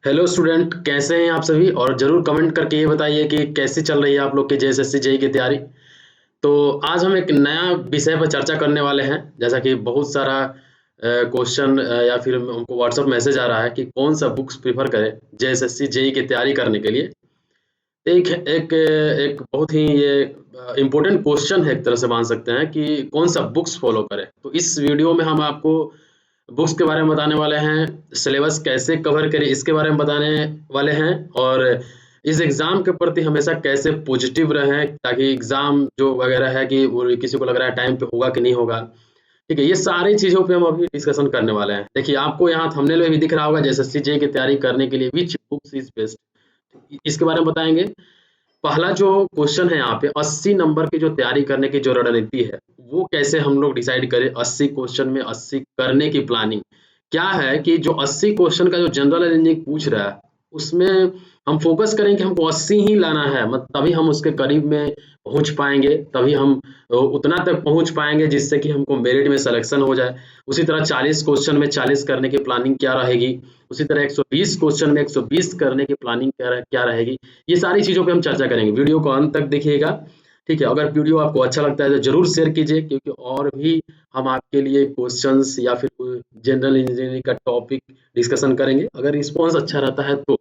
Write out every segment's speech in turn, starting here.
Hello student, कैसे हैं आप सभी। और जरूर कमेंट करके ये बताइए कि कैसी चल रही है आप लोग की जेएसएससी जेई की तैयारी। तो आज हम एक नया विषय पर चर्चा करने वाले हैं। जैसा कि बहुत सारा क्वेश्चन या फिर हमको व्हाट्सएप मैसेज आ रहा है कि कौन सा बुक्स प्रीफर करें जेएसएससी जेई की तैयारी करने के लिए। एक एक एक बहुत ही ये इम्पोर्टेंट क्वेश्चन है, एक तरह से मान सकते हैं कि कौन सा बुक्स फॉलो करें। तो इस वीडियो में हम आपको बुक्स के बारे में बताने वाले हैं, सिलेबस कैसे कवर करें इसके बारे में बताने वाले हैं, और इस एग्ज़ाम के प्रति हमेशा कैसे पॉजिटिव रहें ताकि एग्ज़ाम जो वगैरह है कि वो किसी को लग रहा है टाइम पे होगा कि नहीं होगा। ठीक है, ये सारी चीज़ों पे हम अभी डिस्कशन करने वाले हैं। देखिए, आपको यहाँ थंबनेल में भी दिख रहा होगा जेएसएससी जेईई की तैयारी करने के लिए विच बुक्स इज बेस्ट, इसके बारे में बताएंगे। पहला जो क्वेश्चन है यहाँ पे 80 नंबर की जो तैयारी करने की जो रणनीति है वो कैसे हम लोग डिसाइड करें। 80 क्वेश्चन में 80 करने की प्लानिंग क्या है कि जो 80 क्वेश्चन का जो जनरल इंजीनियरिंग पूछ रहा है उसमें हम फोकस करें कि हमको 80 ही लाना है, मतलब तभी हम उसके करीब में पहुंच पाएंगे, तभी हम उतना तक पहुंच पाएंगे जिससे कि हमको मेरिट में सिलेक्शन हो जाए। उसी तरह 40 क्वेश्चन में 40 करने की प्लानिंग क्या रहेगी, उसी तरह 120 क्वेश्चन में 120 करने की प्लानिंग क्या रहेगी। ये सारी चीज़ों पे हम चर्चा करेंगे। वीडियो को अंत तक देखिएगा, ठीक है। अगर वीडियो आपको अच्छा लगता है तो जरूर शेयर कीजिए, क्योंकि और भी हम आपके लिए क्वेश्चंस या फिर जनरल इंजीनियरिंग का टॉपिक डिस्कशन करेंगे अगर रिस्पॉन्स अच्छा रहता है तो।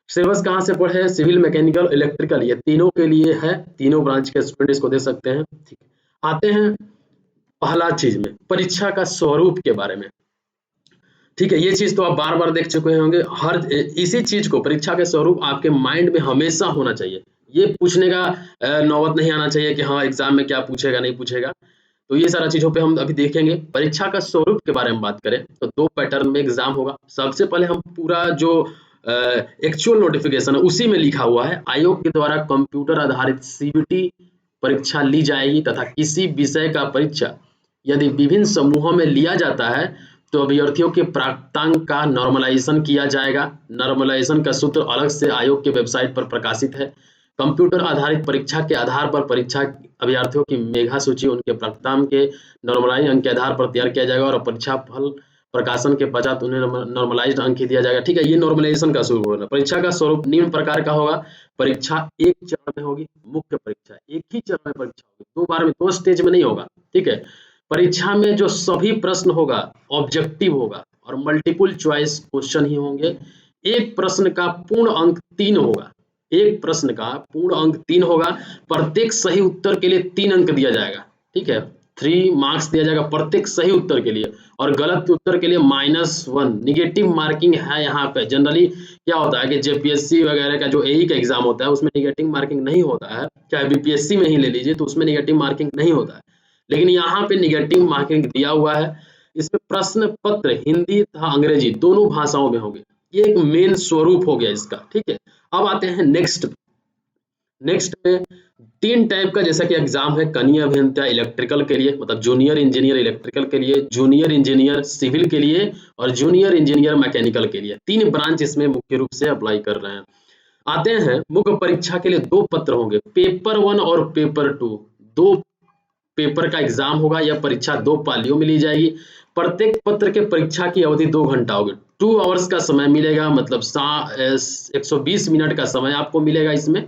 सिलेबस कहाँ से पढ़े, सिविल, मैकेनिकल, इलेक्ट्रिकल, ये तीनों के लिए है। तीनों ब्रांच के स्टूडेंट इसको दे सकते हैं। ठीक है, आते हैं पहला चीज में, परीक्षा का स्वरूप के बारे में। ठीक है, ये चीज तो आप बार बार देख चुके होंगे। हर इसी चीज को, परीक्षा के स्वरूप आपके माइंड में हमेशा होना चाहिए। ये पूछने का नौबत नहीं आना चाहिए कि हाँ एग्जाम में क्या पूछेगा नहीं पूछेगा। तो ये सारा चीजों पे हम अभी देखेंगे। परीक्षा का स्वरूप के बारे में बात करें तो दो पैटर्न में एग्जाम होगा। सबसे पहले हम पूरा जो एक्चुअल नोटिफिकेशन है उसी में लिखा हुआ है, आयोग के द्वारा कंप्यूटर आधारित सीबीटी परीक्षा ली जाएगी तथा किसी विषय का परीक्षा यदि विभिन्न समूहों में लिया जाता है तो अभ्यर्थियों के प्राप्तांक का नॉर्मलाइजेशन किया जाएगा। नॉर्मलाइजेशन का सूत्र अलग से आयोग के वेबसाइट पर प्रकाशित है। कंप्यूटर आधारित परीक्षा के आधार पर परीक्षा अभ्यर्थियों की मेधा सूची उनके प्राप्तांक के नॉर्मलाइज अंक के आधार पर तैयार किया जाएगा और परीक्षा फल प्रकाशन के पश्चात उन्हें नॉर्मलाइज्ड अंक ही दिया जाएगा। ठीक है, ये नॉर्मलाइजेशन का स्वरूप होगा। परीक्षा का स्वरूप निम्न प्रकार का होगा। परीक्षा एक चरण में होगी, मुख्य परीक्षा एक ही चरण में परीक्षा होगी, दो बार में, दो स्टेज में नहीं होगा। ठीक है, परीक्षा में जो सभी प्रश्न होगा ऑब्जेक्टिव होगा और मल्टीपल चॉइस क्वेश्चन ही होंगे। एक प्रश्न का पूर्ण अंक 3 होगा। एक प्रश्न का पूर्ण अंक 3 होगा। प्रत्येक सही उत्तर के लिए 3 अंक दिया जाएगा। ठीक है, 3 मार्क्स दिया जाएगा प्रत्येक सही उत्तर के लिए, और गलत उत्तर के लिए -1 निगेटिव मार्किंग है। यहाँ पे जनरली क्या होता है कि जेपीएससी वगैरह का जो एई का एग्जाम होता है उसमें निगेटिव मार्किंग नहीं होता है, चाहे बीपीएससी में ही ले लीजिए तो उसमें निगेटिव मार्किंग नहीं होता है, लेकिन यहाँ पे निगेटिव मार्किंग दिया हुआ है। इसमें प्रश्न पत्र हिंदी तथा अंग्रेजी दोनों भाषाओं में होंगे। ये एक मेन स्वरूप हो गया इसका। ठीक है, अब आते हैं नेक्स्ट। नेक्स्ट में 3 टाइप का जैसा कि एग्जाम है, कनीय अभियंता इलेक्ट्रिकल के लिए, मतलब जूनियर इंजीनियर इलेक्ट्रिकल के लिए, जूनियर इंजीनियर सिविल के लिए और जूनियर इंजीनियर मैकेनिकल के लिए। 3 ब्रांच इसमें मुख्य रूप से अप्लाई कर रहे हैं। आते हैं मुख्य परीक्षा के लिए 2 पत्र होंगे, पेपर 1 और पेपर 2। 2 पेपर का एग्जाम होगा। यह परीक्षा 2 पालियों में ली जाएगी। प्रत्येक पत्र के परीक्षा की अवधि 2 घंटा होगी। 2 आवर्स का समय मिलेगा, मतलब 120 मिनट का समय आपको मिलेगा इसमें।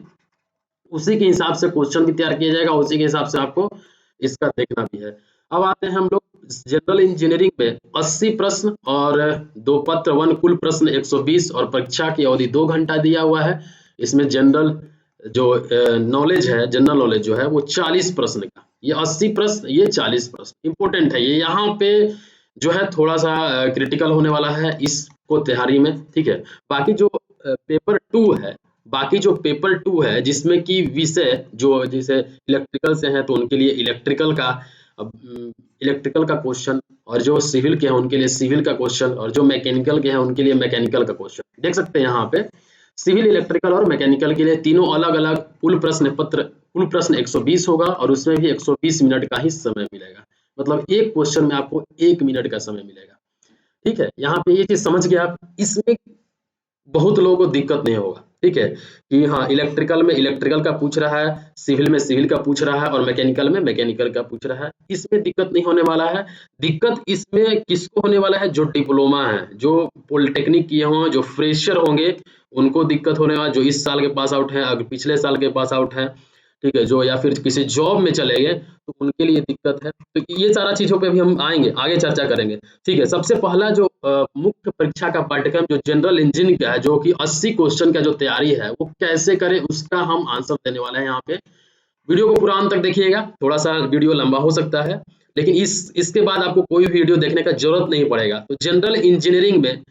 उसी के हिसाब से क्वेश्चन भी तैयार किया जाएगा, उसी के हिसाब से आपको इसका देखना भी है। अब आते हैं हम लोग जनरल इंजीनियरिंग में 80 प्रश्न और 2 पत्र 1 कुल प्रश्न 120 और परीक्षा की अवधि 2 घंटा दिया हुआ है। इसमें जनरल जो नॉलेज है, जनरल नॉलेज जो है वो 40 प्रश्न का, ये 80 प्रश्न ये 40 प्रश्न इंपॉर्टेंट है। ये यहाँ पे जो है थोड़ा सा क्रिटिकल होने वाला है इसको तैयारी में। ठीक है, बाकी जो पेपर 2 है, बाकी जो पेपर 2 है जिसमें कि विषय जो जैसे इलेक्ट्रिकल से हैं तो उनके लिए इलेक्ट्रिकल का क्वेश्चन, और जो सिविल के हैं उनके लिए सिविल का क्वेश्चन, और जो मैकेनिकल के हैं उनके लिए मैकेनिकल का क्वेश्चन। देख सकते हैं यहाँ पे सिविल, इलेक्ट्रिकल और मैकेनिकल के लिए तीनों अलग अलग कुल प्रश्न 120 होगा और उसमें भी 120 मिनट का ही समय मिलेगा। मतलब एक क्वेश्चन में आपको 1 मिनट का समय मिलेगा। ठीक है, यहाँ पे ये चीज समझ गए आप। इसमें बहुत लोगों को दिक्कत नहीं होगा। ठीक है, कि हाँ इलेक्ट्रिकल में इलेक्ट्रिकल का पूछ रहा है, सिविल में सिविल का पूछ रहा है और मैकेनिकल में मैकेनिकल का पूछ रहा है। इसमें दिक्कत नहीं होने वाला है। दिक्कत इसमें किसको होने वाला है, जो डिप्लोमा है, जो पॉलिटेक्निक किए हों, जो फ्रेशर होंगे, उनको दिक्कत होने वाला, जो इस साल के पास आउट हैं, अगर पिछले साल के पास आउट हैं, ठीक है, जो या फिर किसी जॉब में चले गए तो उनके लिए दिक्कत है। तो ये सारा चीज़ों पे भी हम आएँगे, आगे चर्चा करेंगे। ठीक है, सबसे पहला जो मुख्य परीक्षा का पाठ्यक्रम जो जनरल इंजीनियरिंग का है, जो कि 80 क्वेश्चन का जो तैयारी है, वो कैसे करें उसका हम आंसर देने वाले हैं यहाँ पे। वीडियो को पूरा अंत तक देखिएगा, थोड़ा-सा वीडियो लंबा हो सकता है, लेकिन इसके बाद आपको कोई वीडियो देखने का ज़रूरत नहीं पड़ेगा। तो जनरल इंजीनियरिंग में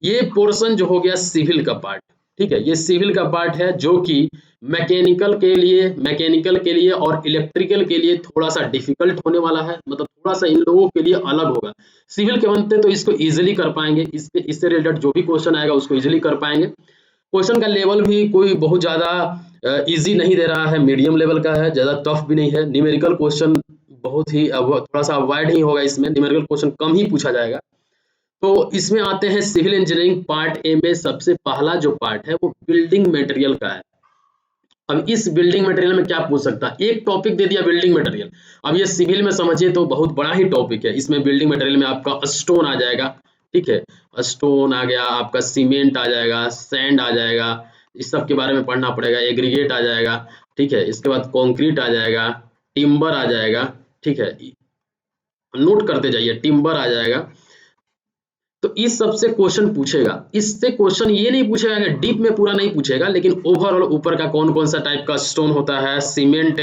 ये पोर्शन जो हो गया सिविल का पार्ट, ठीक है? ये सिविल का पार्ट है जो कि मैकेनिकल के लिए और इलेक्ट्रिकल के लिए थोड़ा-सा डिफ़िकल्ट होने वाला है, मतलब थोड़ा-सा इन लोगों के लिए अलग होगा। सिविल के बनते तो इसको ईज़िली कर पाएँगे, इससे रिलेटेड जो भी क्वेश्चन आएगा उसको ईज़िली कर पाएँगे। क्वेश्चन का लेवल भी कोई बहुत ज़्यादा ईज़ी नहीं दे रहा है, मीडियम लेवल का है, ज़्यादा टफ भी नहीं है। न्यूमेरिकल क्वेश्चन बहुत ही थोड़ा-सा अवॉइड ही होगा इसमें, न्यूमेरिकल क्वेश्चन कम ही पूछा जाएगा। तो इसमें आते हैं सिविल इंजीनियरिंग पार्ट ए में सबसे पहला जो पार्ट है वो बिल्डिंग मटेरियल का है। अब इस बिल्डिंग मटेरियल में क्या पूछ सकता है, एक टॉपिक दे दिया बिल्डिंग मटेरियल। अब ये सिविल में समझिए तो बहुत बड़ा ही टॉपिक है। इसमें बिल्डिंग मटेरियल में आपका स्टोन आ जाएगा, ठीक है, स्टोन आ गया, आपका सीमेंट आ जाएगा, सैंड आ जाएगा, इस सब के बारे में पढ़ना पड़ेगा, एग्रीगेट आ जाएगा, ठीक है, इसके बाद कंक्रीट आ जाएगा, टिम्बर आ जाएगा, ठीक है, नोट करते जाइए, टिम्बर आ जाएगा। तो इस सब से क्वेश्चन पूछेगा। इससे क्वेश्चन ये नहीं पूछेगा कि डीप में पूरा नहीं पूछेगा, लेकिन ओवरऑल ऊपर का कौन कौन सा टाइप का स्टोन होता है, सीमेंट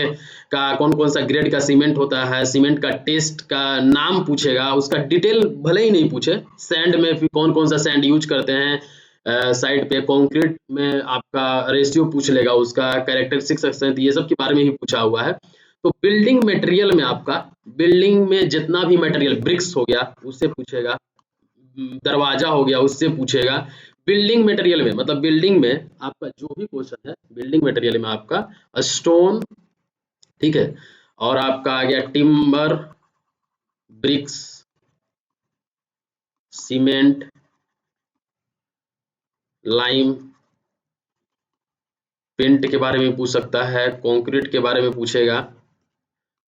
का कौन कौन सा ग्रेड का सीमेंट होता है, सीमेंट का टेस्ट का नाम पूछेगा, उसका डिटेल भले ही नहीं पूछे। सैंड में फिर कौन कौन सा सैंड यूज करते हैं, साइड पे कंक्रीट में आपका रेशियो पूछ लेगा, उसका कैरेक्टरिस्टिक्स, ये सब के बारे में भी पूछा हुआ है। तो बिल्डिंग मटेरियल में आपका बिल्डिंग में जितना भी मटेरियल ब्रिक्स हो गया उससे पूछेगा, दरवाजा हो गया उससे पूछेगा। बिल्डिंग मटेरियल में मतलब बिल्डिंग में आपका जो भी क्वेश्चन है बिल्डिंग मटेरियल में आपका स्टोन, ठीक है, और आपका आ गया timber, bricks, cement, lime, paint के बारे में पूछ सकता है, कंक्रीट के बारे में पूछेगा,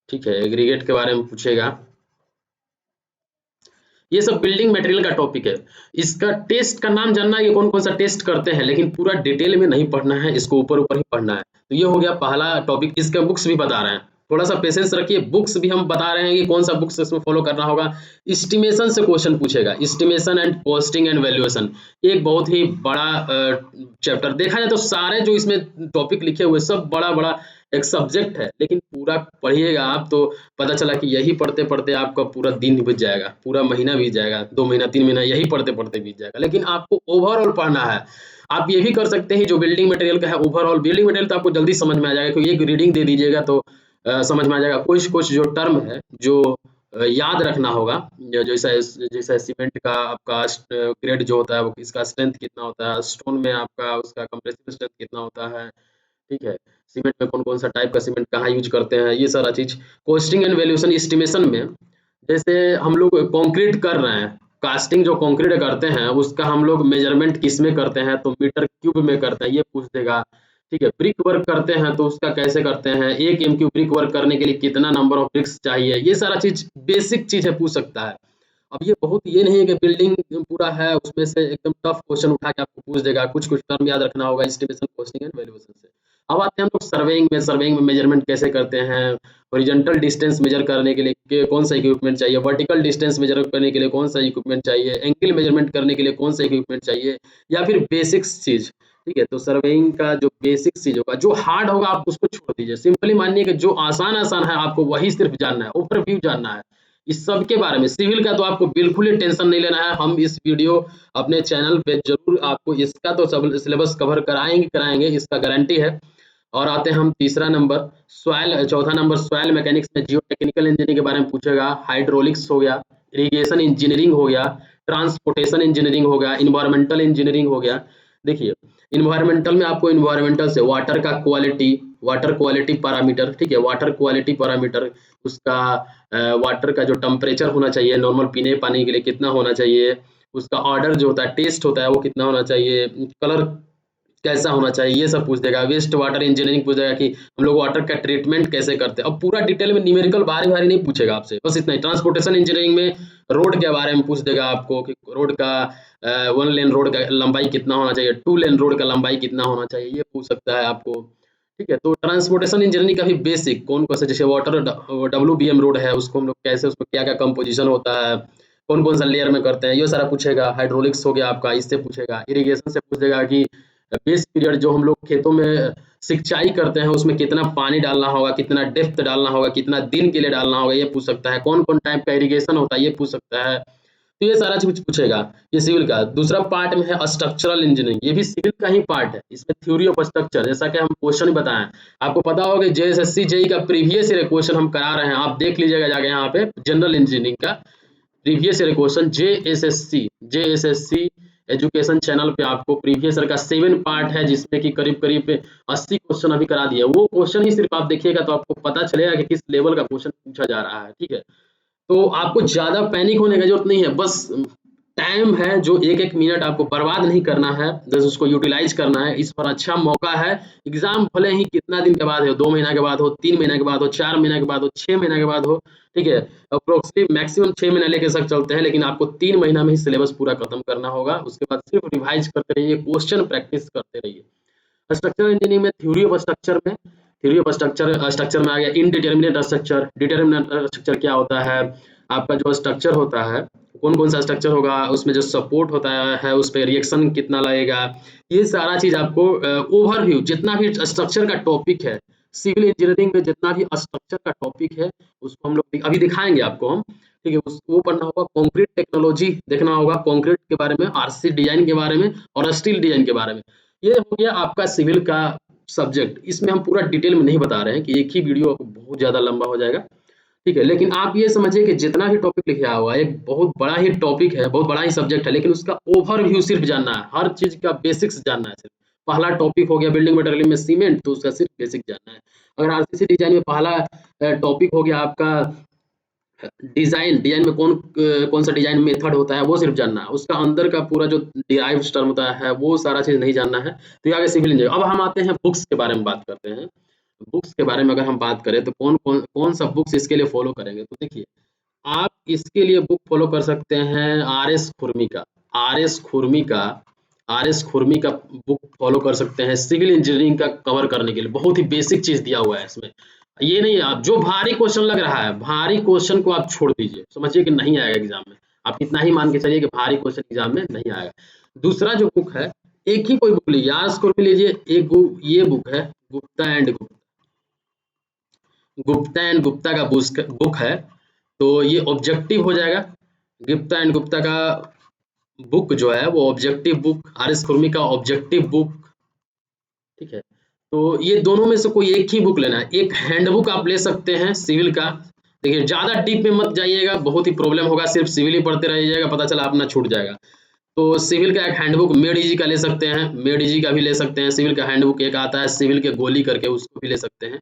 ठीक है, एग्रीगेट के बारे में पूछेगा। ये सब बिल्डिंग मटेरियल का टॉपिक है। इसका टेस्ट का नाम जानना है कि कौन कौन सा टेस्ट करते हैं, लेकिन पूरा डिटेल में नहीं पढ़ना है, इसको ऊपर ऊपर ही पढ़ना है। तो ये हो गया पहला टॉपिक। इसका बुक्स भी बता रहे हैं, थोड़ा सा पेशेंस रखिए, बुक्स भी हम बता रहे हैं कि कौन सा बुक्स इसमें फॉलो करना होगा। एस्टिमेशन से क्वेश्चन पूछेगा, estimation and costing and valuation, एक बहुत ही बड़ा चैप्टर। देखा जाए तो सारे जो इसमें टॉपिक लिखे हुए सब बड़ा बड़ा एक सब्जेक्ट है, लेकिन पूरा पढ़िएगा आप तो पता चला कि यही पढ़ते पढ़ते आपका पूरा दिन बीत जाएगा, पूरा महीना बीत जाएगा, 2 महीना 3 महीना यही पढ़ते पढ़ते बीत जाएगा। लेकिन आपको ओवरऑल पढ़ना है। आप ये भी कर सकते हैं, जो बिल्डिंग मटेरियल का है ओवरऑल बिल्डिंग मटेरियल तो आपको जल्दी समझ में आ जाएगा, क्योंकि एक रीडिंग दे दीजिएगा तो समझ में आ जाएगा। कुछ कुछ जो टर्म है जो याद रखना होगा, जैसा जैसा सीमेंट का आपका ग्रेड जो होता है वो इसका स्ट्रेंथ कितना होता है, स्टोन में आपका उसका कंप्रेसिव स्ट्रेंथ कितना होता है, ठीक है, सीमेंट में कौन-कौन सा टाइप का सीमेंट कहाँ यूज़ करते हैं, ये सारा चीज़। कॉस्टिंग एंड वैल्यूएशन एस्टिमेशन में जैसे हम लोग कंक्रीट कर रहे हैं, कास्टिंग जो कंक्रीट करते हैं उसका हम लोग मेजरमेंट किस में करते हैं, तो मीटर क्यूब में करते हैं, ये पूछ देगा, ठीक है। ब्रिक वर्क करते हैं तो उसका कैसे करते हैं, 1 एमक्यू ब्रिक वर्क करने के लिए कितना नंबर ऑफ ब्रिक्स चाहिए, ये सारा चीज़ बेसिक चीज़ है, पूछ सकता है। अब ये बहुत ये नहीं है कि बिल्डिंग पूरा है उसमें से एकदम टफ क्वेश्चन उठा के आपको पूछ देगा, कुछ-कुछ टर्म याद रखना होगा एस्टिमेशन, कॉस्टिंग एंड वैल्यूएशन से। अब आते हैं हम लोग सर्वेइंग में मेजरमेंट कैसे करते हैं, हॉरिजॉन्टल डिस्टेंस मेजर करने के लिए कौन सा इक्विपमेंट चाहिए, वर्टिकल डिस्टेंस मेजर करने के लिए कौन सा इक्विपमेंट चाहिए, एंगल मेजरमेंट करने के लिए कौन सा इक्विपमेंट चाहिए, या फिर बेसिक्स चीज़, ठीक है। तो सर्वेइंग का जो बेसिक चीज़ होगा, जो हार्ड होगा आप उसको छोड़ दीजिए, सिंपली मानिए कि जो आसान-आसान है आपको वही सिर्फ जानना है, ओवरव्यू जानना है। इस सब के बारे में सिविल का तो आपको बिल्कुल ही टेंशन नहीं लेना है। हम इस वीडियो अपने चैनल पे जरूर आपको इसका तो सब सिलेबस कवर कराएंगे, इसका गारंटी है। और आते हैं हम तीसरा नंबर सॉइल, चौथा नंबर सॉइल मैकेनिक्स में जियो टेक्निकल इंजीनियरिंग के बारे में पूछेगा। हाइड्रोलिक्स हो गया, इरिगेशन इंजीनियरिंग हो गया, ट्रांसपोर्टेशन इंजीनियरिंग हो गया, इन्वायरमेंटल इंजीनियरिंग हो गया। देखिए इन्वायरमेंटल में आपको इन्वायरमेंटल से वाटर क्वालिटी पैरामीटर, ठीक है, वाटर क्वालिटी पैरामीटर, उसका वाटर का जो टेम्परेचर होना चाहिए नॉर्मल पीने पानी के लिए कितना होना चाहिए, उसका ऑर्डर जो होता है टेस्ट होता है वो कितना होना चाहिए, कलर कैसा होना चाहिए, ये सब पूछ देगा। वेस्ट वाटर इंजीनियरिंग पूछ देगा कि हम लोग वाटर का ट्रीटमेंट कैसे करते हैं। अब पूरा डिटेल में न्यूमेरिकल भारी भारी नहीं पूछेगा आपसे, बस इतना ही। ट्रांसपोर्टेशन इंजीनियरिंग में रोड के बारे में पूछ देगा आपको कि रोड का 1 लेन रोड का लंबाई कितना होना चाहिए, 2 लेन रोड का लंबाई कितना होना चाहिए, ये पूछ सकता है आपको। ठीक है, तो ट्रांसपोर्टेशन इंजीनियरिंग का भी बेसिक कौन कौन सा, जैसे वाटर WBM रोड है, उसको हम लोग कैसे, उसको क्या क्या कंपोजिशन होता है, कौन कौन सा लेयर में करते हैं, ये सारा पूछेगा। हाइड्रोलिक्स हो गया आपका, इससे पूछेगा। इरिगेशन से पूछ देगा कि बेस पीरियड जो हम लोग खेतों में सिंचाई करते हैं उसमें कितना पानी डालना होगा, कितना डेप्थ डालना होगा, कितना दिन के लिए डालना होगा, ये पूछ सकता है। कौन कौन टाइप का इरिगेशन होता है, ये पूछ सकता है। तो ये सारा चीज पूछेगा, ये सिविल का। दूसरा पार्ट में है स्ट्रक्चरल इंजीनियरिंग, ये भी सिविल का ही पार्ट है। इसमें थ्योरी ऑफ स्ट्रक्चर, जैसा कि हम क्वेश्चन ही बताएं, आपको पता होगा JSSC JEE का प्रीवियस ईयर क्वेश्चन हम करा रहे हैं, आप देख लीजिएगा जाके यहाँ पे जनरल इंजीनियरिंग का previous year question. JSSC education channel पे आपको प्रीवियस ईयर का 7 पार्ट है, जिसमें कि करीब करीब 80 क्वेश्चन अभी करा दिया। वो क्वेश्चन ही सिर्फ आप देखिएगा तो आपको पता चलेगा कि किस लेवल का क्वेश्चन पूछा जा रहा है। ठीक है, तो आपको ज्यादा पैनिक होने की जरूरत नहीं है, बस टाइम है जो एक एक मिनट आपको बर्बाद नहीं करना है, बस उसको यूटिलाइज करना है। इस पर अच्छा मौका है। एग्जाम भले ही कितना दिन के बाद हो, 2 महीना के बाद हो, 3 महीना के बाद हो, 4 महीना के बाद हो, 6 महीना के बाद हो। ठीक है, अप्रोक्सीमेट मैक्सिमम 6 महीना लेके सक चलते हैं, लेकिन आपको 3 महीना में ही सिलेबस पूरा खत्म करना होगा। उसके बाद सिर्फ रिवाइज करते रहिए, क्वेश्चन प्रैक्टिस करते रहिए। स्ट्रक्चरल इंजीनियरिंग में थ्योरी ऑफ स्ट्रक्चर में, थ्योरी ऑफ स्ट्रक्चर में आ गया इनडिटर्मिनेट स्ट्रक्चर। डिटर्मिनेट स्ट्रक्चर क्या होता है, आपका जो स्ट्रक्चर होता है कौन कौन सा स्ट्रक्चर होगा, उसमें जो सपोर्ट होता है उस पर रिएक्शन कितना लगेगा, ये सारा चीज आपको ओवरव्यू, जितना भी स्ट्रक्चर का टॉपिक है सिविल इंजीनियरिंग में, जितना भी स्ट्रक्चर का टॉपिक है उसको हम लोग अभी दिखाएंगे आपको हम। ठीक है, वो पढ़ना होगा। कंक्रीट टेक्नोलॉजी देखना होगा, कंक्रीट के बारे में, RC डिजाइन के बारे में और स्टील डिजाइन के बारे में। ये हो गया आपका सिविल का सब्जेक्ट। इसमें हम पूरा डिटेल में नहीं बता रहे हैं कि एक ही वीडियो बहुत ज्यादा लंबा हो जाएगा। ठीक है, लेकिन आप ये समझिए कि जितना भी टॉपिक लिखा हुआ है एक बहुत बड़ा ही टॉपिक है, बहुत बड़ा ही सब्जेक्ट है, लेकिन उसका ओवरव्यू सिर्फ जानना है, हर चीज का बेसिक्स जानना है। सिर्फ पहला टॉपिक हो गया बिल्डिंग मटेरियल में सीमेंट, तो उसका सिर्फ बेसिक जानना है। अगर RCC डिजाइन में पहला टॉपिक हो गया आपका डिजाइन, डिजाइन में कौन सा डिजाइन मेथड होता है वो सिर्फ जानना है। उसका अंदर का पूरा जो डिराइव्ड टर्म होता है वो सारा चीज नहीं जानना है। तो ये आगे सिविल इंजीनियर। अब हम आते हैं बुक्स के बारे में बात करते हैं। बुक्स के बारे में अगर हम बात करें तो कौन सा बुक्स इसके लिए फॉलो करेंगे, तो देखिए आप इसके लिए बुक फॉलो कर सकते हैं RS खुरमी का। RS खुरमी का RS खुरमी का बुक फॉलो कर सकते हैं सिविल इंजीनियरिंग का कवर करने के लिए। बहुत ही बेसिक चीज दिया हुआ है इसमें। ये नहीं, आप जो भारी क्वेश्चन लग रहा है, भारी क्वेश्चन को आप छोड़ दीजिए, समझिए कि नहीं आएगा एग्जाम में। आप इतना ही मान के चलिए कि भारी क्वेश्चन एग्जाम में नहीं आएगा। दूसरा जो बुक है, एक ही कोई बुक लीजिए, RS खुरमी लीजिए। एक ये बुक है गुप्ता एंड गुप्ता का बुक है, तो ये ऑब्जेक्टिव हो जाएगा। गुप्ता एंड गुप्ता का बुक जो है वो ऑब्जेक्टिव बुक, RS खुरमी का ऑब्जेक्टिव बुक। ठीक है, तो ये दोनों में से कोई एक ही बुक लेना है। एक हैंडबुक आप ले सकते हैं सिविल का। देखिए ज्यादा डीप में मत जाइएगा, बहुत ही प्रॉब्लम होगा, सिर्फ सिविल ही पढ़ते रहिएगा, पता चला अपना छूट जाएगा। तो सिविल का एक हैंडबुक मेड इजी का ले सकते हैं, मेड इजी का भी ले सकते हैं। सिविल का हैंडबुक एक आता है सिविल के गोली करके, उसको भी ले सकते हैं।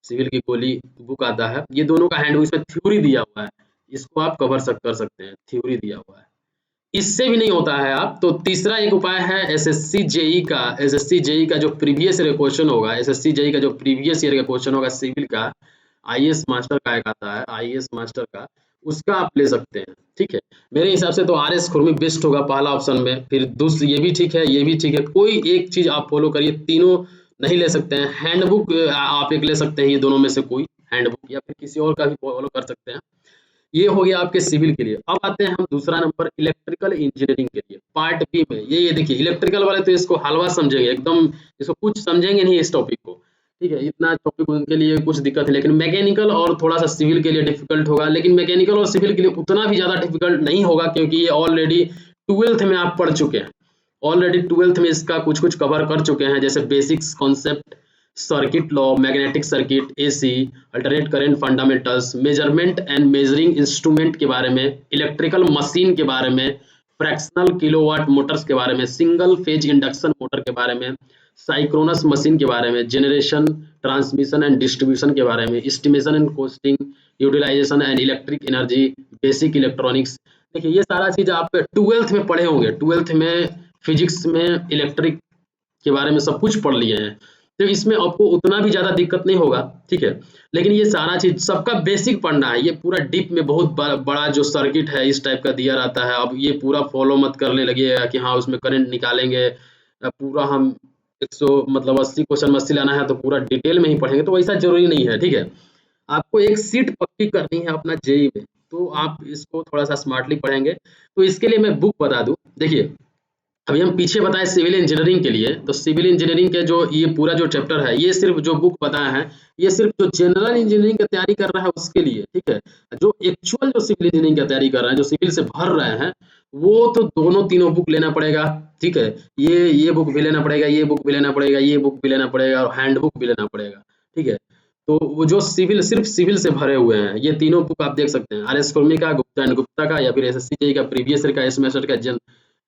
सिविल की गोली बुक आता है, ये दोनों का हैंडबुक, इसमें थ्योरी दिया हुआ है, इसको आप कर सकते हैं, थ्योरी दिया हुआ है। इससे भी नहीं होता है आप, तो तीसरा एक उपाय है SSC JEE का। SSC JEE का जो प्रीवियस ईयर क्वेश्चन होगा, SSC JEE का जो प्रीवियस ईयर का क्वेश्चन होगा सिविल का, IAS मास्टर का एक आता है, IAS मास्टर का, उसका आप ले सकते हैं। ठीक है, मेरे हिसाब से तो RS खुरमी बेस्ट होगा पहला ऑप्शन में। फिर दूसरी ये भी ठीक है, ये भी ठीक है, कोई एक चीज आप फॉलो करिए, तीनों नहीं ले सकते हैं। हैंडबुक आप एक ले सकते हैं, ये दोनों में से कोई हैंडबुक, या फिर किसी और का भी फॉलो कर सकते हैं। ये हो गया आपके सिविल के लिए। अब आते हैं हम दूसरा नंबर इलेक्ट्रिकल इंजीनियरिंग के लिए, पार्ट बी में। ये देखिए इलेक्ट्रिकल वाले तो इसको हलवा समझेंगे एकदम, इसको कुछ समझेंगे नहीं इस टॉपिक को। ठीक है, इतना टॉपिक उनके लिए कुछ दिक्कत है, लेकिन मैकेनिकल और थोड़ा सा सिविल के लिए डिफिकल्ट होगा। लेकिन मैकेनिकल और सिविल के लिए उतना भी ज्यादा डिफिकल्ट नहीं होगा, क्योंकि ये ऑलरेडी 12th में आप पढ़ चुके हैं। ऑलरेडी 12th में इसका कुछ कुछ कवर कर चुके हैं, जैसे basics concept, circuit law, magnetic circuit, AC, alternate current fundamentals, measurement and measuring instrument के बारे में, इलेक्ट्रिकल मशीन के बारे में, फ्रैक्शनल किलोवाट मोटर्स के बारे में, सिंगल फेज इंडक्शन मोटर के बारे में, साइक्रोनस मशीन के बारे में, जनरेशन, ट्रांसमिशन एंड डिस्ट्रीब्यूशन के बारे में, estimation and costing, utilization and electric energy, basic electronics. देखिए ये सारा चीज आप 12th में पढ़े होंगे। 12th में फिजिक्स में इलेक्ट्रिक के बारे में सब कुछ पढ़ लिए हैं, तो इसमें आपको उतना भी ज़्यादा दिक्कत नहीं होगा, ठीक है। लेकिन ये सारा चीज़ सबका बेसिक पढ़ना है, ये पूरा डीप में बहुत बड़ा जो सर्किट है इस टाइप का दिया रहता है। अब ये पूरा फॉलो मत करने लगिएगा कि हाँ उसमें करंट निकालेंगे, पूरा हम 100 मतलब 80 क्वेश्चन में 80 लाना है तो पूरा डिटेल में ही पढ़ेंगे, तो वैसा जरूरी नहीं है, ठीक है। आपको एक सीट पक्की करनी है अपना जेईई में, तो आप इसको थोड़ा सा स्मार्टली पढ़ेंगे। तो इसके लिए मैं बुक बता दूं, देखिए अभी हम पीछे बताए सिविल इंजीनियरिंग के लिए, तो सिविल इंजीनियरिंग के जो ये पूरा जो चैप्टर है, ये सिर्फ जो बुक बताया है ये सिर्फ जो जनरल इंजीनियरिंग की तैयारी कर रहा है उसके लिए, ठीक है। जो एक्चुअल जो सिविल इंजीनियरिंग की तैयारी कर रहे हैं, जो सिविल से भर रहे हैं, वो तो दोनों तीनों बुक लेना पड़ेगा, ठीक है। ये बुक भी लेना पड़ेगा, ये बुक भी लेना पड़ेगा, ये बुक भी लेना पड़ेगा और हैंड बुक भी लेना पड़ेगा, ठीक है। तो वो जो सिविल सिर्फ सिविल से भरे हुए हैं, ये तीनों बुक आप देख सकते हैं, आर.एस. कुर्मी का, गुप्ता एंड गुप्ता का, या फिर एसएससी जेईई का प्रीवियस ईयर का, इस सेमेस्टर का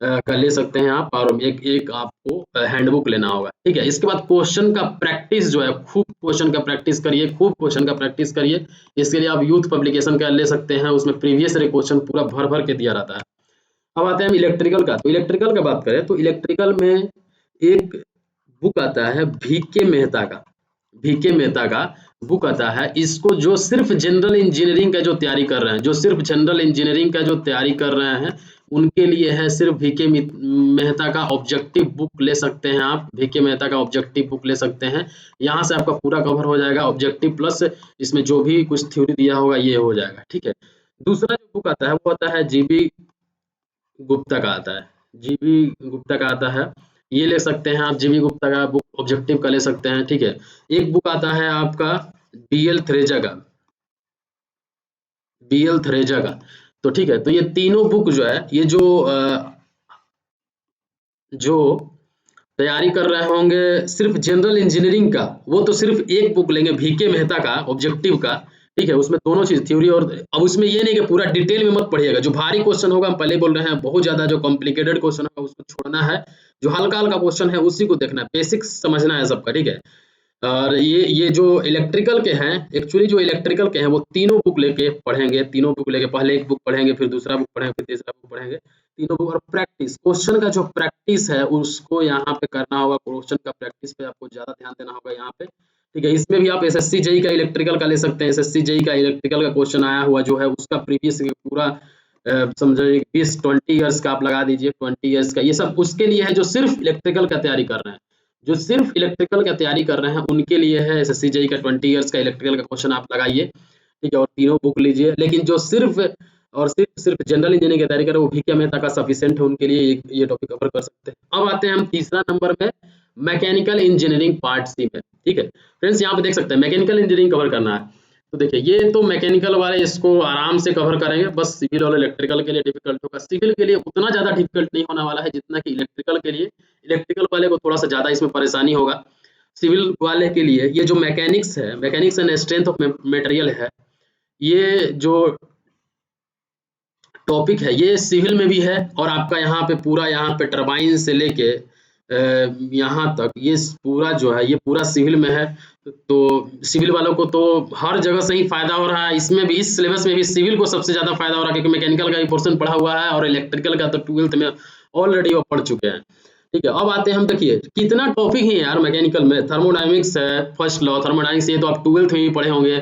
का ले सकते हैं आप, और एक आपको हैंडबुक लेना होगा, ठीक है। इसके बाद क्वेश्चन का प्रैक्टिस जो है, खूब क्वेश्चन का प्रैक्टिस करिए, खूब क्वेश्चन का प्रैक्टिस करिए। इसके लिए आप यूथ पब्लिकेशन का ले सकते हैं, उसमें प्रीवियस ईयर क्वेश्चन पूरा भर भर के दिया रहता है। अब आते हैं हम इलेक्ट्रिकल का, तो इलेक्ट्रिकल का बात करें तो इलेक्ट्रिकल में एक बुक आता है वीके मेहता का, वीके मेहता का बुक आता है। इसको जो सिर्फ जनरल इंजीनियरिंग का जो तैयारी कर रहे हैं, जो सिर्फ जनरल इंजीनियरिंग का जो तैयारी कर रहे हैं, उनके लिए है सिर्फ वीके मेहता का ऑब्जेक्टिव बुक ले सकते हैं आप, वीके मेहता का ऑब्जेक्टिव बुक ले सकते हैं। यहाँ से आपका पूरा कवर हो जाएगा, ऑब्जेक्टिव प्लस इसमें जो भी कुछ थ्योरी दिया होगा ये हो जाएगा, ठीक है। दूसरा जो बुक आता है वो आता है जीबी गुप्ता का आता है, जीबी गुप्ता का आता है, ये ले सकते हैं आप, जीबी गुप्ता का बुक ऑब्जेक्टिव का ले सकते हैं, ठीक है। एक बुक आता है आपका बीएल थ्रेजा का, बीएल थ्रेजा का, तो ठीक है। तो ये तीनों बुक जो है, ये जो तैयारी कर रहे होंगे सिर्फ जनरल इंजीनियरिंग का, वो तो सिर्फ एक बुक लेंगे वीके मेहता का ऑब्जेक्टिव का, ठीक है। उसमें दोनों चीज थ्योरी और, अब उसमें ये नहीं कि पूरा डिटेल में मत पढ़िएगा, जो भारी क्वेश्चन होगा, हम पहले बोल रहे हैं, बहुत ज्यादा जो कॉम्प्लिकेटेड क्वेश्चन होगा उसको छोड़ना है, जो हल्का हल्का क्वेश्चन है उसी को देखना है, बेसिक्स समझना है सबका, ठीक है। और ये जो इलेक्ट्रिकल के हैं, एक्चुअली जो इलेक्ट्रिकल के हैं वो तीनों बुक लेके पढ़ेंगे, तीनों बुक लेके पहले एक बुक पढ़ेंगे, फिर दूसरा बुक पढ़ेंगे, फिर तीसरा बुक पढ़ेंगे, तीनों बुक। और प्रैक्टिस क्वेश्चन का जो प्रैक्टिस है उसको यहाँ पे करना होगा, क्वेश्चन का प्रैक्टिस पे आपको ज्यादा ध्यान देना होगा यहाँ पे, ठीक है। इसमें भी आप एसएससी जेईई का इलेक्ट्रिकल का ले सकते हैं, एसएससी जेईई का इलेक्ट्रिकल का क्वेश्चन आया हुआ जो है उसका प्रीवियस पूरा समझिए 20 ईयर्स का आप लगा दीजिए, 20 ईयर्स का, ये सब उसके लिए है जो सिर्फ इलेक्ट्रिकल का तैयारी कर रहे हैं, जो सिर्फ इलेक्ट्रिकल का तैयारी कर रहे हैं उनके लिए है एसएससी जेईई का 20 ईयर्स का इलेक्ट्रिकल का क्वेश्चन आप लगाइए, ठीक है, और तीनों बुक लीजिए। लेकिन जो सिर्फ सिर्फ जनरल इंजीनियरिंग की तैयारी कर रहे हैं वो वीके मेहता का सफिशिएंट है उनके लिए, ये टॉपिक कवर कर सकते हैं। अब आते हैं हम तीसरा नंबर में, मैकेनिकल इंजीनियरिंग पार्ट सी में, ठीक है। फ्रेंड्स यहाँ पे देख सकते हैं मैकेनिकल इंजीनियरिंग कवर करना है, तो देखिए ये तो मैकेनिकल वाले इसको आराम से कवर करेंगे, बस सिविल और इलेक्ट्रिकल के लिए डिफिकल्ट होगा, सिविल के लिए उतना ज्यादा डिफिकल्ट नहीं होने वाला है जितना कि इलेक्ट्रिकल के लिए, इलेक्ट्रिकल वाले को थोड़ा सा ज्यादा इसमें परेशानी होगा। सिविल वाले के लिए ये जो मैकेनिक्स है, mechanics and strength of material है, ये जो टॉपिक है ये सिविल में भी है, और आपका यहाँ पे पूरा यहाँ पे टरबाइन से लेके यहाँ तक ये पूरा जो है ये पूरा सिविल में है। तो सिविल वालों को तो हर जगह से ही फायदा हो रहा है, इसमें भी इस सिलेबस में भी सिविल को सबसे ज्यादा फायदा हो रहा है, क्योंकि मैकेनिकल का भी पोर्शन पढ़ा हुआ है और इलेक्ट्रिकल का तो 12th में ऑलरेडी वो पढ़ चुके हैं, ठीक है। अब आते हैं हम, देखिए कितना टॉपिक है यार मैकेनिकल में, थर्मोडायनेमिक्स है, फर्स्ट लॉ थर्मोडायनेमिक्स, ये तो आप 12th में ही पढ़े होंगे।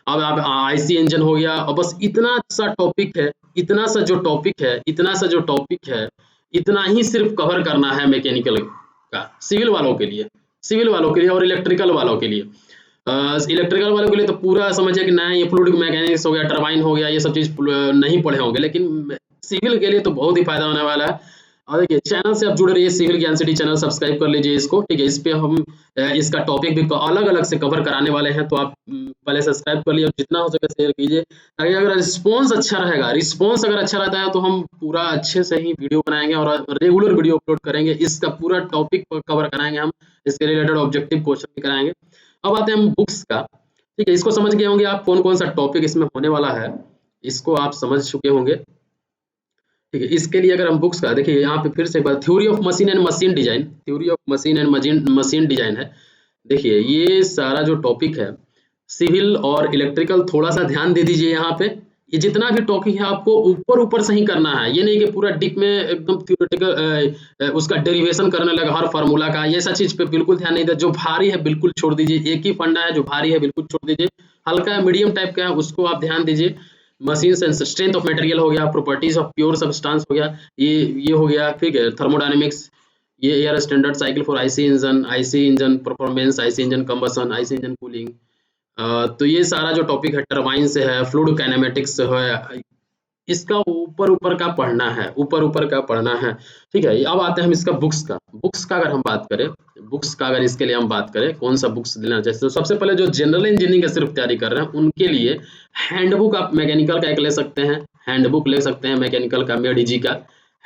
अब आप आईसी इंजन हो गया, और बस इतना सा टॉपिक है, इतना सा जो टॉपिक है, इतना सा जो टॉपिक है, इतना ही सिर्फ कवर करना है मैकेनिकल का, सिविल वालों के लिए, सिविल वालों के लिए और इलेक्ट्रिकल वालों के लिए। इलेक्ट्रिकल वालों के लिए तो पूरा समझिए कि नया ये फ्लूइड मैकेनिक्स हो गया, टरबाइन हो गया, ये सब चीज नहीं पढ़े होंगे, लेकिन सिविल के लिए तो बहुत ही फायदा होने वाला है। और देखिए चैनल से आप जुड़े रहिए, सिविल ज्ञान सिटी चैनल सब्सक्राइब कर लीजिए इसको, ठीक है। इस पे हम इसका टॉपिक भी अलग अलग से कवर कराने वाले हैं, तो आप पहले सब्सक्राइब कर लीजिए, जितना हो सके शेयर कीजिए, ताकि अगर रिस्पॉन्स अच्छा रहेगा, रिस्पॉन्स अगर अच्छा रहता है तो हम पूरा अच्छे से ही वीडियो बनाएंगे और रेगुलर वीडियो अपलोड करेंगे, इसका पूरा टॉपिक कवर कराएंगे हम, इसके रिलेटेड ऑब्जेक्टिव क्वेश्चन भी कराएंगे। अब आते हैं हम बुक्स का, ठीक है। इसको समझ गए होंगे आप कौन कौन सा टॉपिक इसमें होने वाला है, इसको आप समझ चुके होंगे, ठीक है। इसके लिए अगर हम बुक्स का देखिए, यहाँ पे फिर से एक बार theory of machine and machine design, theory of machine and machine design है। देखिए ये सारा जो टॉपिक है सिविल और इलेक्ट्रिकल, थोड़ा सा ध्यान दे दीजिए यहाँ पे, ये जितना भी टॉपिक है आपको ऊपर से ही करना है, ये नहीं कि पूरा डीप में एकदम थ्योरेटिकल उसका डेरिवेशन करने लगा हर फार्मूला का, ये सब चीज पे बिल्कुल ध्यान नहीं दें। जो भारी है बिल्कुल छोड़ दीजिए, एक ही फंडा है, जो भारी है बिल्कुल छोड़ दीजिए, हल्का मीडियम टाइप का है उसको आप ध्यान दीजिए। Machines and strength of material हो गया, प्रॉपर्टीज ऑफ प्योर सब्सटेंस हो गया, ये हो गया, ठीक है। थर्मोडायनेमिक्स, ये air standard cycle for IC engine performance, IC engine combustion, IC engine cooling. तो ये सारा जो टॉपिक है टरबाइन से है, फ्लूइड काइनेमेटिक्स है, इसका ऊपर का पढ़ना है, ऊपर का पढ़ना है, ठीक है। अब आते हैं हम इसका बुक्स का अगर हम बात करें, बुक्स का अगर इसके लिए हम बात करें कौन सा बुक्स लेना चाहिए, तो सबसे पहले जो जनरल इंजीनियरिंग का सिर्फ तैयारी कर रहे हैं उनके लिए हैंडबुक आप मैकेनिकल का एक ले सकते हैं, हैंडबुक ले सकते हैं मैकेनिकल का, मेडीजी का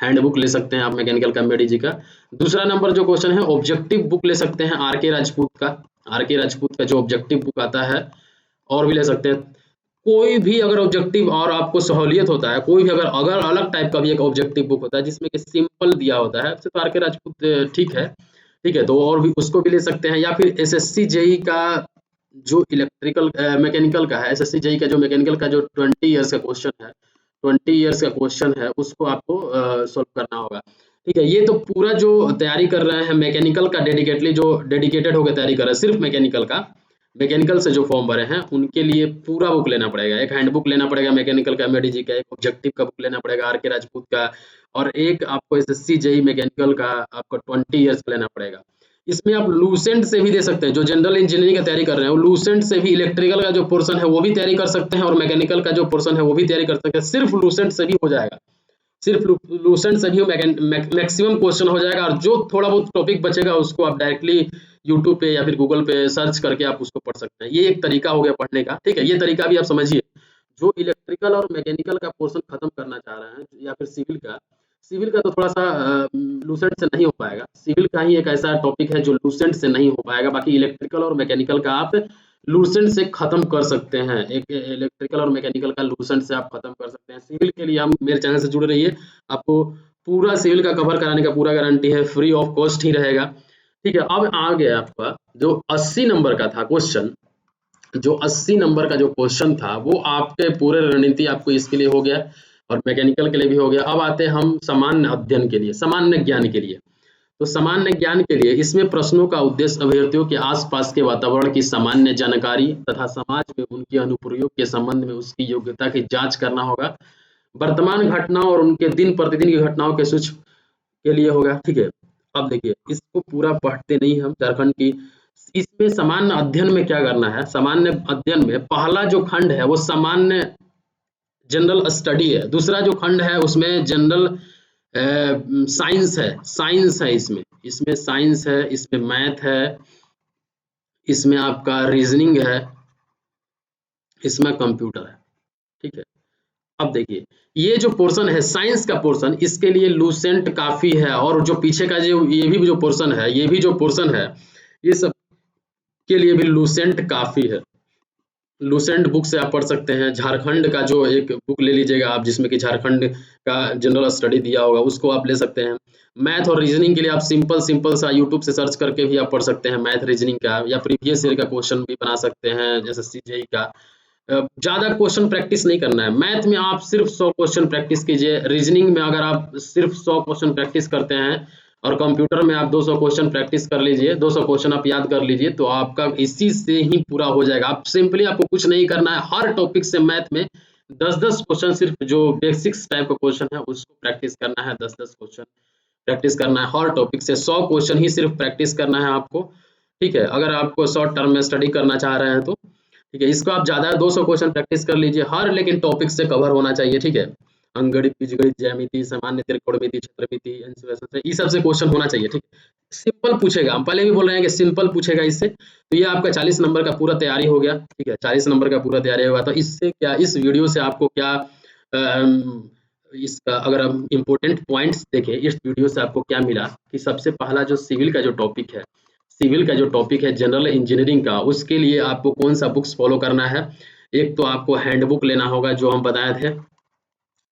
हैंडबुक ले सकते हैं आप मैकेनिकल का, मेडीजी का। दूसरा नंबर जो क्वेश्चन है ऑब्जेक्टिव बुक ले सकते हैं आर के राजपूत का, आर के राजपूत का जो ऑब्जेक्टिव बुक आता है, और भी ले सकते हैं। कोई भी अगर ऑब्जेक्टिव और आपको सहूलियत होता है, कोई भी अगर अलग टाइप का भी एक ऑब्जेक्टिव बुक होता है जिसमें कि सिंपल दिया होता है, तो आर के राजपूत ठीक है, ठीक है, तो और भी उसको भी ले सकते हैं। या फिर एसएससी जेई का जो इलेक्ट्रिकल मैकेनिकल का है, एसएससी जेई का जो मैकेनिकल का जो 20 इयर्स का क्वेश्चन है, 20 इयर्स का क्वेश्चन है, उसको आपको सॉल्व करना होगा, ठीक है। ये तो पूरा जो तैयारी कर रहे हैं मैकेनिकल का, डेडिकेटली जो डेडिकेटेड होकर तैयारी कर रहे हैं सिर्फ मैकेनिकल का, मैकेनिकल से जो फॉर्म भरे हैं उनके लिए पूरा बुक लेना पड़ेगा, एक हैंडबुक लेना पड़ेगा मैकेनिकल का, मेडीजी का, एक ऑब्जेक्टिव का बुक लेना पड़ेगा आर के राजपूत का, और एक आपको एसएससी जेई मैकेनिकल का आपको 20 इयर्स का लेना पड़ेगा। इसमें आप लूसेंट से भी दे सकते हैं, जो जनरल इंजीनियरिंग का तैयारी कर रहे हैं वो लूसेंट से भी इलेक्ट्रिकल का जो पोर्शन है वो भी तैयारी कर सकते हैं, और मैकेनिकल का जो पोर्शन है वो भी तैयारी कर सकते हैं, सिर्फ लूसेंट से भी हो जाएगा, सिर्फ लूसेंट से भी मैक्सिमम क्वेश्चन हो जाएगा। और जो थोड़ा बहुत टॉपिक बचेगा उसको आप डायरेक्टली यूट्यूब पे या फिर गूगल पे सर्च करके आप उसको पढ़ सकते हैं। ये एक तरीका हो गया पढ़ने का, ठीक है, ये तरीका भी आप समझिए। जो इलेक्ट्रिकल और मैकेनिकल का पोर्शन खत्म करना चाह रहे हैं या फिर सिविल का तो थोड़ा सा लूसेंट से नहीं हो पाएगा, सिविल का ही एक ऐसा टॉपिक है जो लूसेंट से नहीं हो पाएगा, बाकी इलेक्ट्रिकल और मैकेनिकल का आप लूसेंट से खत्म कर सकते हैं, एक इलेक्ट्रिकल और मैकेनिकल का लूसेंट से आप खत्म कर सकते हैं। सिविल के लिए हम मेरे चैनल से जुड़े रहिए, आपको पूरा सिविल का कवर कराने का पूरा गारंटी है, फ्री ऑफ कॉस्ट ही रहेगा, ठीक है। अब आ गया आपका जो 80 नंबर का था क्वेश्चन, जो 80 नंबर का जो क्वेश्चन था वो आपके पूरे रणनीति आपको इसके लिए हो गया और मैकेनिकल के लिए भी हो गया। अब आते हैं हम सामान्य अध्ययन के लिए, सामान्य ज्ञान के लिए। तो सामान्य ज्ञान के लिए इसमें प्रश्नों का उद्देश्य अभ्यर्थियों के आसपास के वातावरण की सामान्य जानकारी तथा समाज में उनके अनुप्रयोग के संबंध में उसकी योग्यता की जांच करना होगा। वर्तमान घटनाओं और उनके दिन प्रतिदिन की घटनाओं के सूच के लिए होगा, ठीक है। अब देखिए इसको पूरा पढ़ते नहीं हम, झारखंड की इसमें सामान्य अध्ययन में क्या करना है, सामान्य अध्ययन में पहला जो खंड है वो सामान्य जनरल स्टडी है, दूसरा जो खंड है उसमें जनरल साइंस है, इसमें साइंस है, इसमें मैथ है, इसमें आपका रीजनिंग है, इसमें कंप्यूटर है, ठीक है। अब देखिए ये जो पोर्शन है साइंस का पोर्शन, इसके लिए लूसेंट काफी है, और जो पीछे का जो ये भी जो पोर्शन है, ये भी जो पोर्शन है, ये सब के लिए भी लूसेंट काफी है। लूसेंट बुक से आप पढ़ सकते हैं। झारखंड का जो एक बुक ले लीजिएगा आप, जिसमें कि झारखंड का जनरल स्टडी दिया होगा, उसको आप ले सकते हैं। मैथ और रीजनिंग के लिए आप सिंपल सा यूट्यूब से सर्च करके भी आप पढ़ सकते हैं मैथ रीजनिंग का, या प्रीवियस ईयर का क्वेश्चन भी बना सकते हैं एसएससी जेईई का। ज्यादा क्वेश्चन प्रैक्टिस नहीं करना है, मैथ में आप सिर्फ 100 क्वेश्चन प्रैक्टिस कीजिए, रीजनिंग में अगर आप सिर्फ 100 क्वेश्चन प्रैक्टिस करते हैं, और कंप्यूटर में आप 200 क्वेश्चन प्रैक्टिस कर लीजिए, 200 क्वेश्चन आप याद कर लीजिए, तो आपका इसी से ही पूरा हो जाएगा। आप सिंपली आपको कुछ नहीं करना है, हर टॉपिक से मैथ में 10-10 क्वेश्चन, सिर्फ जो बेसिक्स टाइप का क्वेश्चन है उसको प्रैक्टिस करना है, 10-10 क्वेश्चन प्रैक्टिस करना है, हर टॉपिक से 100 क्वेश्चन ही सिर्फ प्रैक्टिस करना है आपको, ठीक है। अगर आपको शॉर्ट टर्म में स्टडी करना चाह रहे हैं तो ठीक है, इसको आप ज्यादा 200 क्वेश्चन प्रैक्टिस कर लीजिए, हर लेकिन टॉपिक से कवर होना चाहिए, ठीक है। अंकगणित, बीजगणित, ज्यामिति, सामान्य त्रिकोणमिति, क्षेत्रमिति, ये सब से क्वेश्चन होना चाहिए, ठीक है। सिंपल पूछेगा, हम पहले भी बोल रहे हैं कि सिंपल पूछेगा इससे, तो ये आपका 40 नंबर का पूरा तैयारी हो गया, ठीक है, 40 नंबर का पूरा तैयारी होगा। तो इससे क्या, इस वीडियो से आपको क्या इसका अगर हम इम्पोर्टेंट पॉइंट्स देखें, इस वीडियो से आपको क्या मिला कि सबसे पहला जो सिविल का जो टॉपिक है, सिविल का जो टॉपिक है जनरल इंजीनियरिंग का, उसके लिए आपको कौन सा बुक्स फॉलो करना है। एक तो आपको हैंडबुक लेना होगा जो हम बताए थे,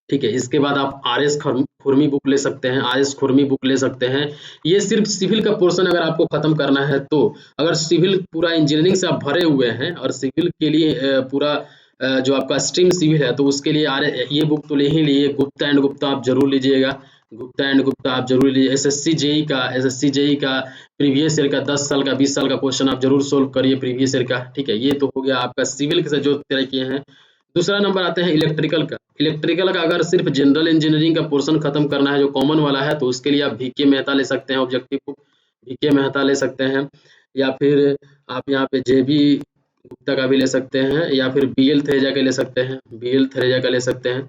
ठीक है। इसके बाद आप आर.एस. खुरमी बुक ले सकते हैं, आर.एस. खुरमी बुक ले सकते हैं। ये सिर्फ सिविल का पोर्शन अगर आपको खत्म करना है, तो अगर सिविल पूरा इंजीनियरिंग से आप भरे हुए हैं और सिविल के लिए पूरा जो आपका स्ट्रीम सिविल है तो उसके लिए ये बुक तो ले ही लिए, गुप्ता एंड गुप्ता आप जरूर लीजिएगा। गुप्ता एंड गुप्ता आप जरूर लीजिए। एसएससी जेई का प्रीवियस ईयर का 10 साल का 20 साल का क्वेश्चन आप जरूर सोल्व करिए प्रीवियस ईयर का। ठीक है, ये तो हो गया आपका सिविल से जो तय किए हैं। दूसरा नंबर आते हैं इलेक्ट्रिकल का। इलेक्ट्रिकल का अगर सिर्फ जनरल इंजीनियरिंग का पोर्शन खत्म करना है जो कॉमन वाला है, तो उसके लिए आप VK मेहता ले सकते हैं, ऑब्जेक्टिव बुक VK मेहता ले सकते हैं, या फिर आप यहाँ पे JB गुप्ता का भी ले सकते हैं, या फिर BL थरेजा का ले सकते हैं, BL थरेजा का ले सकते हैं।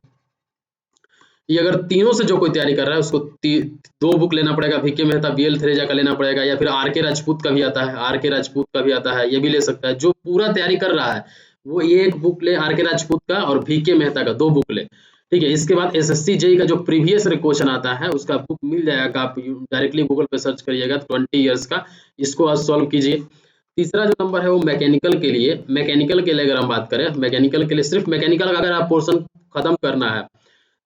ये अगर तीनों से जो कोई तैयारी कर रहा है उसको 2 बुक लेना पड़ेगा, VK मेहता, BL थरेजा का लेना पड़ेगा, या फिर RK राजपूत का भी आता है, RK राजपूत का भी आता है, ये भी ले सकता है। जो पूरा तैयारी कर रहा है वो एक बुक ले RK राजपूत का, और VK मेहता का 2 बुक ले। ठीक है, इसके बाद SSC जेई का जो प्रीवियस क्वेश्चन आता है उसका बुक मिल जाएगा, आप डायरेक्टली गूगल पे सर्च करिएगा 20 ईयर्स का, इसको आज सॉल्व कीजिए। तीसरा जो नंबर है वो मैकेनिकल के लिए। मैकेनिकल के लिए अगर हम बात करें, मैकेनिकल के लिए सिर्फ मैकेनिकल का अगर आप पोर्शन खत्म करना है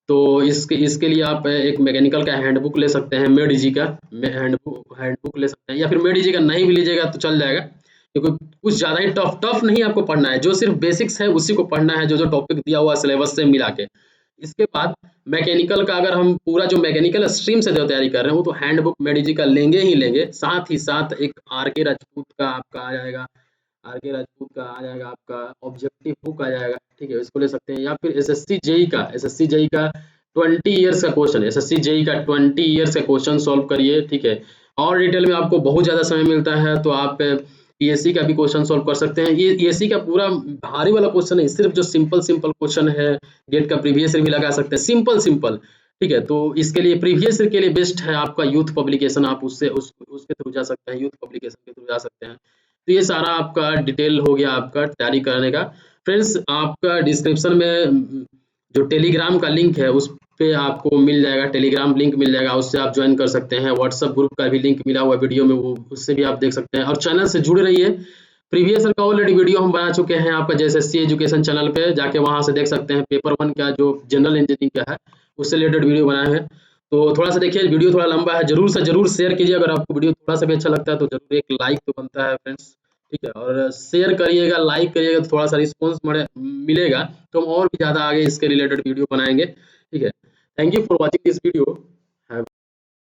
तो इसके लिए आप एक मैकेनिकल का हैंडबुक ले सकते हैं, मेड जी का हैंडबुक ले सकते हैं, या फिर मेड जी का नहीं भी लीजिएगा तो चल जाएगा, क्योंकि कुछ ज़्यादा ही टफ नहीं आपको पढ़ना है, जो सिर्फ बेसिक्स है उसी को पढ़ना है, जो जो टॉपिक दिया हुआ सिलेबस से मिला के। इसके बाद मैकेनिकल का अगर हम पूरा जो मैकेनिकल स्ट्रीम से जो तैयारी कर रहे हैं वो तो हैंडबुक मेड जी का लेंगे ही लेंगे, साथ ही साथ एक RK राजपूत का आपका आ जाएगा, RK राजपूत का आ जाएगा, आपका ऑब्जेक्टिव बुक आ जाएगा। ठीक है, इसको ले सकते हैं, या फिर SSC जेई का 20 ईयर्स का क्वेश्चन, SSC जेई का 20 ईयर्स का क्वेश्चन सॉल्व करिए। ठीक है, और डिटेल में आपको बहुत ज़्यादा समय मिलता है तो आप PSC का भी क्वेश्चन सॉल्व कर सकते हैं। ये PSC का पूरा भारी वाला क्वेश्चन नहीं, सिर्फ जो सिंपल क्वेश्चन है, गेट का प्रीवियस ईयर भी लगा सकते हैं, सिंपल। ठीक है, तो इसके लिए प्रीवियस ईयर के लिए बेस्ट है आपका यूथ पब्लिकेशन, आप उसके थ्रू जा सकते हैं, यूथ पब्लिकेशन के थ्रू जा सकते हैं। तो ये सारा आपका डिटेल हो गया आपका तैयारी करने का। फ्रेंड्स, आपका डिस्क्रिप्शन में जो टेलीग्राम का लिंक है उस पे आपको मिल जाएगा, टेलीग्राम लिंक मिल जाएगा, उससे आप ज्वाइन कर सकते हैं। व्हाट्सएप ग्रुप का भी लिंक मिला हुआ है वीडियो में, वो उससे भी आप देख सकते हैं, और चैनल से जुड़े रहिए। प्रीवियस ईयर का ऑलरेडी वीडियो हम बना चुके हैं आपका JSSC एजुकेशन चैनल पे, जाके वहाँ से देख सकते हैं। पेपर 1 का जो जनरल इंजीनियरिंग का है उससे रिलेटेड वीडियो बनाए हैं, तो थोड़ा सा देखिए, वीडियो थोड़ा लंबा है, जरूर से जरूर शेयर कीजिए। अगर आपको वीडियो थोड़ा सा भी अच्छा लगता है तो जरूर एक लाइक तो बनता है फ्रेंड्स। ठीक है, और शेयर करिएगा, लाइक करिएगा तो थोड़ा सा रिस्पॉन्स मिलेगा, तो हम और भी ज़्यादा आगे इसके रिलेटेड वीडियो बनाएंगे। ठीक है, thank you for watching this video.